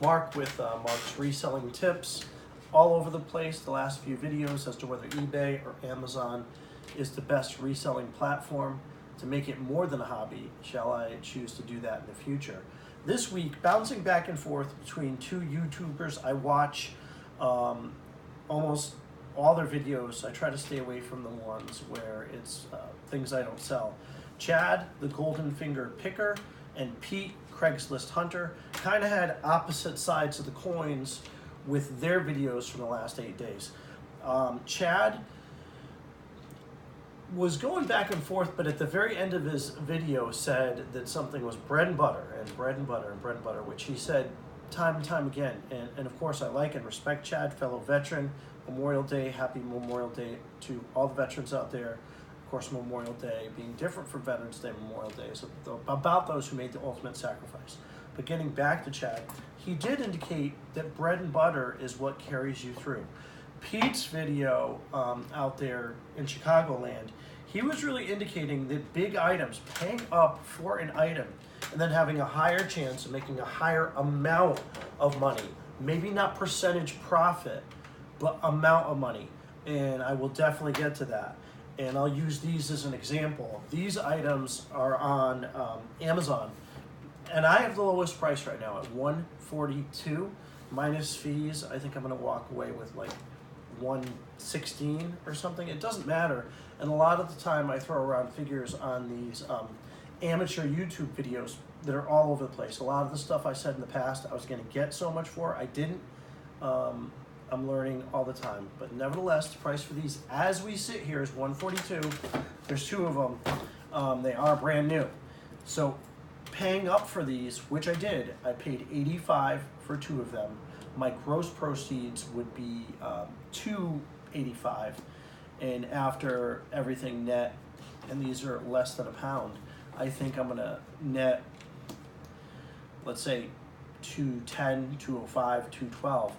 Mark with Mark's reselling tips all over the place the last few videos as to whether eBay or Amazon is the best reselling platform to make it more than a hobby. Shall I choose to do that in the future? This week, bouncing back and forth between two YouTubers I watch almost all their videos. I try to stay away from the ones where it's things I don't sell. Chad, the Golden Finger Picker, and Pete, Craigslist Hunter, kind of had opposite sides of the coins with their videos from the last 8 days. Chad was going back and forth, but at the very end of his video said that something was bread and butter, and bread and butter, and bread and butter, which he said time and time again. And of course, I like and respect Chad, fellow veteran. Memorial Day, happy Memorial Day to all the veterans out there. Of course, Memorial Day being different from Veterans Day, Memorial Day is about those who made the ultimate sacrifice. But getting back to Chad, he did indicate that bread and butter is what carries you through. Pete's video out there in Chicagoland, he was really indicating that big items, paying up for an item, and then having a higher chance of making a higher amount of money. Maybe not percentage profit, but amount of money. And I will definitely get to that. And I'll use these as an example. These items are on Amazon, and I have the lowest price right now at $142 minus fees. I think I'm going to walk away with like $116 or something. It doesn't matter. And a lot of the time I throw around figures on these amateur YouTube videos that are all over the place. A lot of the stuff I said in the past I was going to get so much for, I didn't. I'm learning all the time, but nevertheless, the price for these as we sit here is $142. There's two of them. They are brand new. So paying up for these, which I did, I paid $85 for two of them. My gross proceeds would be $285, and after everything net, and these are less than a pound, I think I'm gonna net, let's say, $210, $205, $212.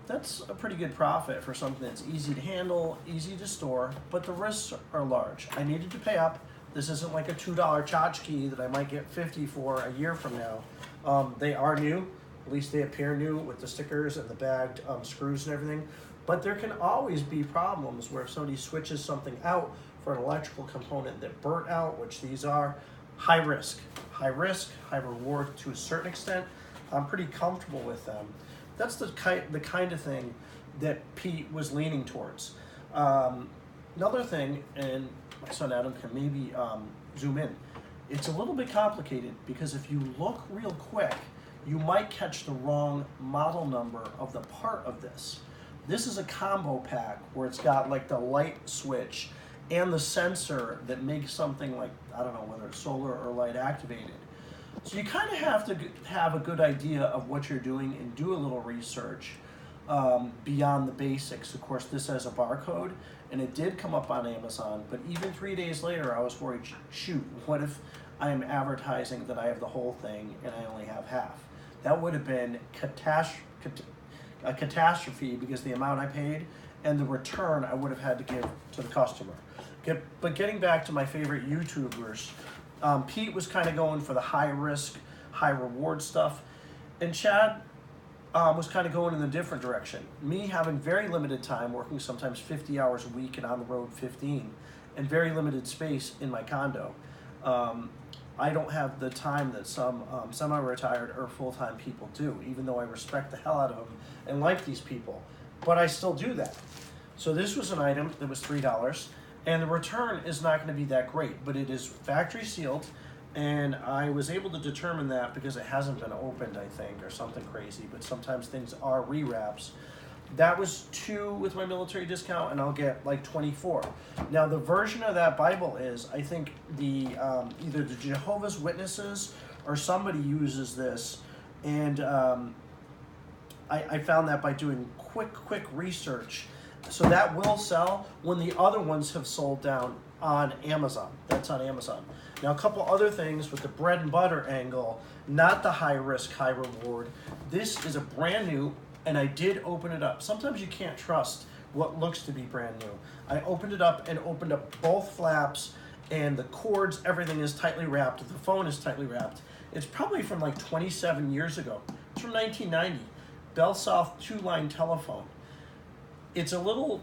That's a pretty good profit for something that's easy to handle, easy to store, but the risks are large. I needed to pay up. This isn't like a $2 tchotchke that I might get 50 for a year from now. They are new, at least they appear new with the stickers and the bagged screws and everything, but there can always be problems where if somebody switches something out for an electrical component that burnt out, which these are, high risk, high reward to a certain extent. I'm pretty comfortable with them. That's the kind of thing that Pete was leaning towards. Another thing, and my son Adam can maybe zoom in, it's a little bit complicated because if you look real quick, you might catch the wrong model number of the part of this. This is a combo pack where it's got like the light switch and the sensor that makes something like, I don't know whether it's solar or light activated. So you kind of have to have a good idea of what you're doing and do a little research beyond the basics. Of course, this has a barcode, and it did come up on Amazon, but even 3 days later, I was worried, shoot, what if I am advertising that I have the whole thing and I only have half? That would have been a catastrophe because the amount I paid and the return I would have had to give to the customer. But getting back to my favorite YouTubers, Pete was kind of going for the high risk, high reward stuff, and Chad was kind of going in a different direction. Me having very limited time, working sometimes 50 hours a week and on the road 15, and very limited space in my condo. I don't have the time that some semi-retired or full-time people do, even though I respect the hell out of them and like these people, but I still do that. So this was an item that was $3. And the return is not going to be that great, but it is factory sealed, and I was able to determine that because it hasn't been opened, I think, or something crazy, but sometimes things are rewraps. That was $2 with my military discount, and I'll get like $24. Now, the version of that Bible is, I think, the either the Jehovah's Witnesses or somebody uses this, and I found that by doing quick research. So that will sell when the other ones have sold down on Amazon. That's on Amazon. Now, a couple other things with the bread and butter angle, not the high risk, high reward. This is a brand new, and I did open it up. Sometimes you can't trust what looks to be brand new. I opened it up and opened up both flaps, and the cords, everything is tightly wrapped. The phone is tightly wrapped. It's probably from like 27 years ago. It's from 1990. Bell South 2-line telephone. It's a little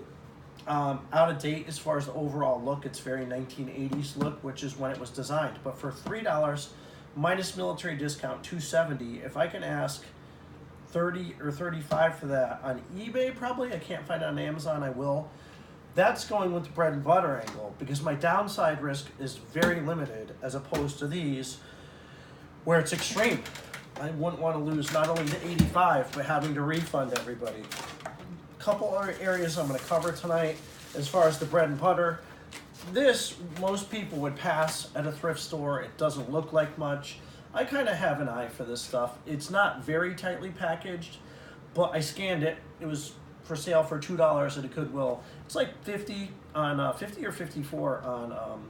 out of date as far as the overall look. It's very 1980s look, which is when it was designed. But for $3 minus military discount, $270. If I can ask 30 or 35 for that on eBay, probably. I can't find it on Amazon. I will. That's going with the bread and butter angle because my downside risk is very limited as opposed to these where it's extreme. I wouldn't want to lose not only the 85 but having to refund everybody. A couple other areas I'm going to cover tonight as far as the bread and butter. This, most people would pass at a thrift store. It doesn't look like much. I kind of have an eye for this stuff. It's not very tightly packaged, but I scanned it. It was for sale for $2 at a Goodwill. It's like 50 on 50 or 54 on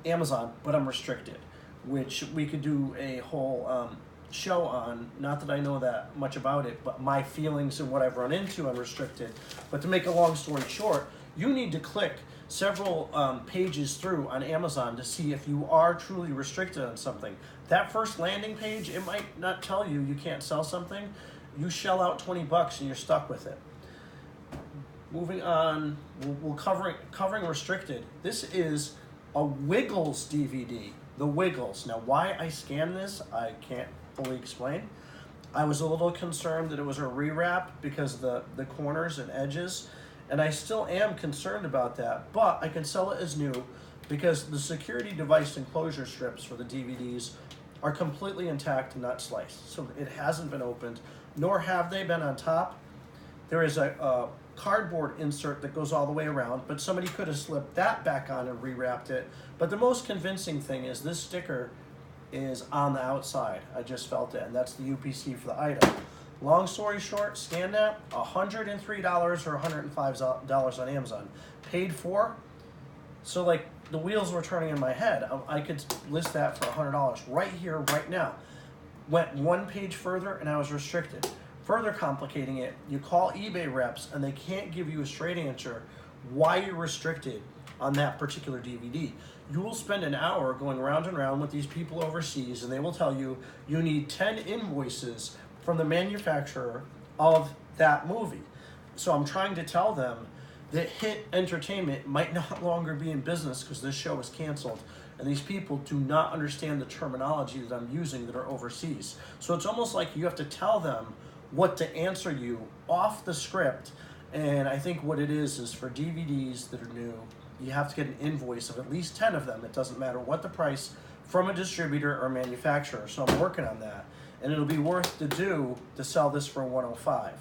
Amazon, but I'm restricted, which we could do a whole show on. Not that I know that much about it, but my feelings and what I've run into on restricted. But to make a long story short, you need to click several pages through on Amazon to see if you are truly restricted on something. That first landing page, it might not tell you you can't sell something. You shell out $20 and you're stuck with it. Moving on, we'll covering restricted. This is a Wiggles DVD, The Wiggles. Now, why I scanned this, I can't fully explain. I was a little concerned that it was a rewrap because of the corners and edges, and I still am concerned about that, but I can sell it as new because the security device enclosure strips for the DVDs are completely intact and not sliced. So it hasn't been opened, nor have they been on top. There is a cardboard insert that goes all the way around, but somebody could have slipped that back on and rewrapped it. But the most convincing thing is this sticker is on the outside. I just felt it, and that's the UPC for the item. Long story short, scanned that, $103 or $105 on Amazon. Paid for, so like the wheels were turning in my head. I could list that for $100 right here, right now. Went one page further and I was restricted. Further complicating it, you call eBay reps and they can't give you a straight answer why you're restricted on that particular DVD. You will spend an hour going round and round with these people overseas and they will tell you you need 10 invoices from the manufacturer of that movie. So I'm trying to tell them that Hit Entertainment might no longer be in business because this show is canceled. And these people do not understand the terminology that I'm using that are overseas. So it's almost like you have to tell them what to answer you off the script. And I think what it is for DVDs that are new, you have to get an invoice of at least 10 of them. It doesn't matter what the price from a distributor or manufacturer. So I'm working on that. And it'll be worth the do to sell this for $105.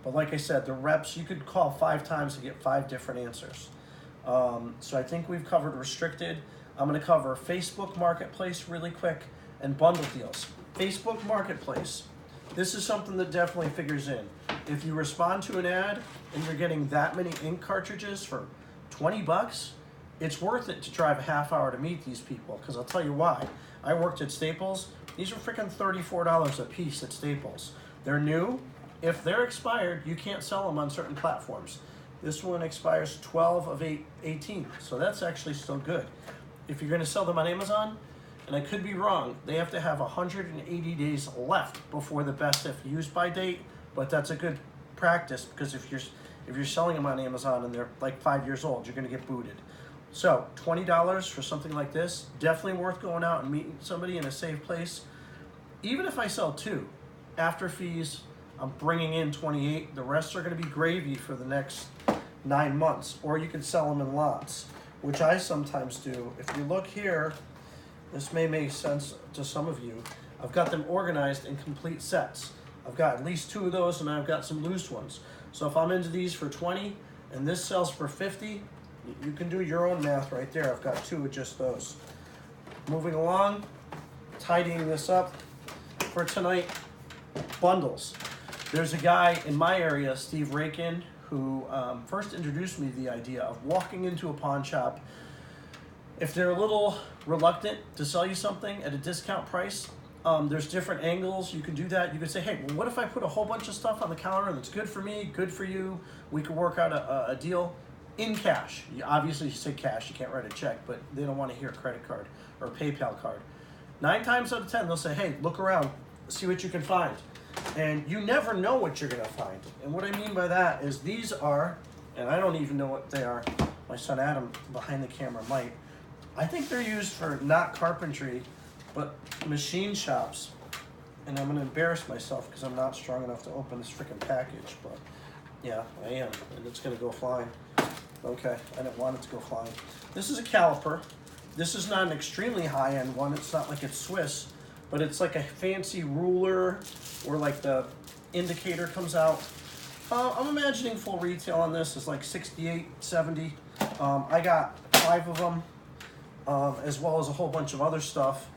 But like I said, the reps, you could call 5 times to get 5 different answers. So I think we've covered restricted. I'm going to cover Facebook Marketplace really quick and bundle deals. Facebook Marketplace. This is something that definitely figures in. If you respond to an ad and you're getting that many ink cartridges for $20, it's worth it to drive a half hour to meet these people, because I'll tell you why. I worked at Staples. These are freaking $34 a piece at Staples. They're new. If they're expired, you can't sell them on certain platforms. This one expires 12 of 18, so that's actually still good. If you're going to sell them on Amazon, and I could be wrong, they have to have 180 days left before the best if used by date, but that's a good practice because if you're selling them on Amazon and they're like 5 years old, you're going to get booted. So $20 for something like this, definitely worth going out and meeting somebody in a safe place. Even if I sell 2, after fees, I'm bringing in 28. The rest are going to be gravy for the next 9 months, or you can sell them in lots, which I sometimes do. If you look here, this may make sense to some of you. I've got them organized in complete sets. I've got at least 2 of those, and I've got some loose ones. So if I'm into these for 20 and this sells for 50, you can do your own math right there. I've got 2 of just those. Moving along, tidying this up for tonight, bundles. There's a guy in my area, Steve Rakin, who first introduced me to the idea of walking into a pawn shop. If they're a little reluctant to sell you something at a discount price, there's different angles. You can do that. You could say, hey, well, what if I put a whole bunch of stuff on the counter that's good for me, good for you? We could work out a deal in cash. You obviously say cash. You can't write a check, but they don't want to hear a credit card or a PayPal card. 9 times out of 10, they'll say, hey, look around, see what you can find. And you never know what you're gonna find. And what I mean by that is these are, and I don't even know what they are. My son Adam behind the camera might. I think they're used for not carpentry, but machine shops. And I'm gonna embarrass myself because I'm not strong enough to open this freaking package, but yeah, I am, and it's gonna go flying. Okay, I didn't want it to go flying. This is a caliper. This is not an extremely high-end one. It's not like it's Swiss, but it's like a fancy ruler where like the indicator comes out. I'm imagining full retail on this is like $68, $70. I got 5 of them, as well as a whole bunch of other stuff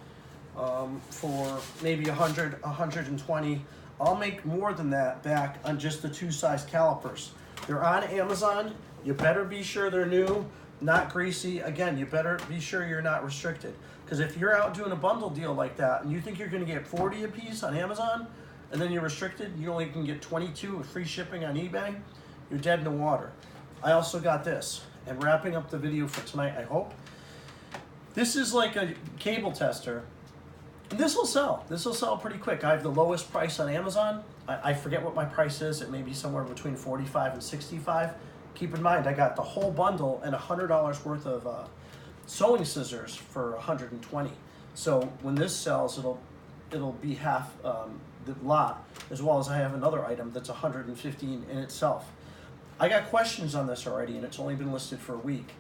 for maybe 100, 120. I'll make more than that back on just the 2-size calipers. They're on Amazon. You better be sure they're new, not greasy. Again, you better be sure you're not restricted. Because if you're out doing a bundle deal like that and you think you're going to get 40 a piece on Amazon and then you're restricted, you only can get 22 with free shipping on eBay, you're dead in the water. I also got this. And wrapping up the video for tonight, I hope. This is like a cable tester. And this will sell. This will sell pretty quick. I have the lowest price on Amazon. I forget what my price is. It may be somewhere between $45 and $65. Keep in mind, I got the whole bundle and $100 worth of sewing scissors for $120. So when this sells, it'll be half the lot, as well as I have another item that's $115 in itself. I got questions on this already, and it's only been listed for a week.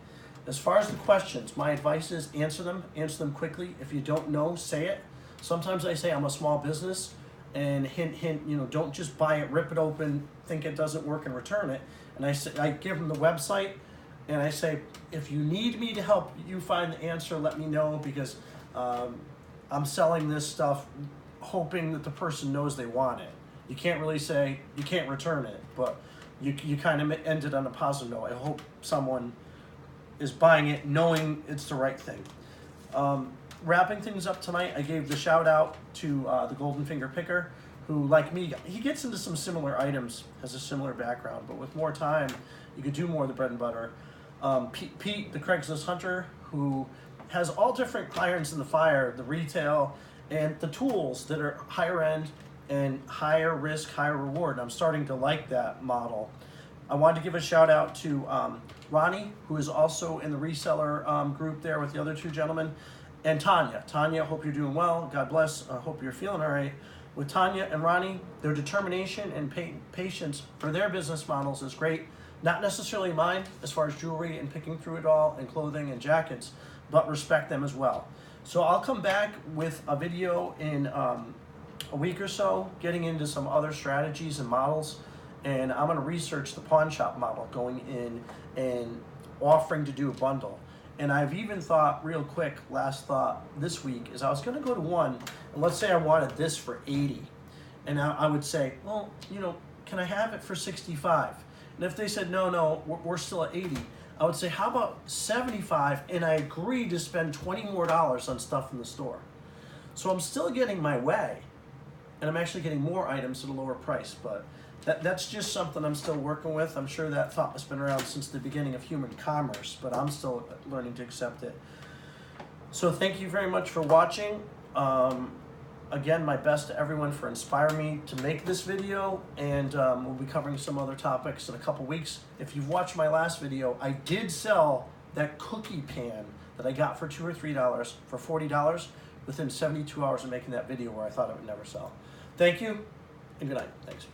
As far as the questions, my advice is answer them quickly. If you don't know, say it. Sometimes I say I'm a small business, and hint, hint, don't just buy it, rip it open, think it doesn't work, and return it. And I give them the website, and I say, if you need me to help you find the answer, let me know, because I'm selling this stuff hoping that the person knows they want it. You can't really say, you can't return it, but you kind of ended on a positive note. I hope someone is buying it knowing it's the right thing. Wrapping things up tonight, I gave the shout out to the Golden Finger Picker, who, like me, he gets into some similar items, has a similar background, but with more time, you could do more of the bread and butter. Pete, the Craigslist Hunter, who has all different irons in the fire, the retail, and the tools that are higher end and higher risk, higher reward. And I'm starting to like that model. I wanted to give a shout out to Ronnie, who is also in the reseller group there with the other 2 gentlemen, and Tanya. Tanya, hope you're doing well. God bless. I hope you're feeling all right. With Tanya and Ronnie, their determination and patience for their business models is great. Not necessarily mine as far as jewelry and picking through it all and clothing and jackets, but respect them as well. So I'll come back with a video in a week or so, getting into some other strategies and models, and I'm going to research the pawn shop model, going in and offering to do a bundle. And I've even thought, real quick, last thought this week, is I was going to go to one, and let's say I wanted this for 80, and I would say, well, can I have it for 65? And if they said, no, we're still at 80, I would say, how about 75? And I agree to spend $20 more on stuff in the store. So I'm still getting my way, and I'm actually getting more items at a lower price, but that's just something I'm still working with. I'm sure that thought has been around since the beginning of human commerce, but I'm still learning to accept it. So thank you very much for watching. Again, my best to everyone for inspiring me to make this video, and we'll be covering some other topics in a couple weeks. If you've watched my last video, I did sell that cookie pan that I got for $2 or $3 for $40 within 72 hours of making that video, where I thought it would never sell. Thank you, and good night. Thanks.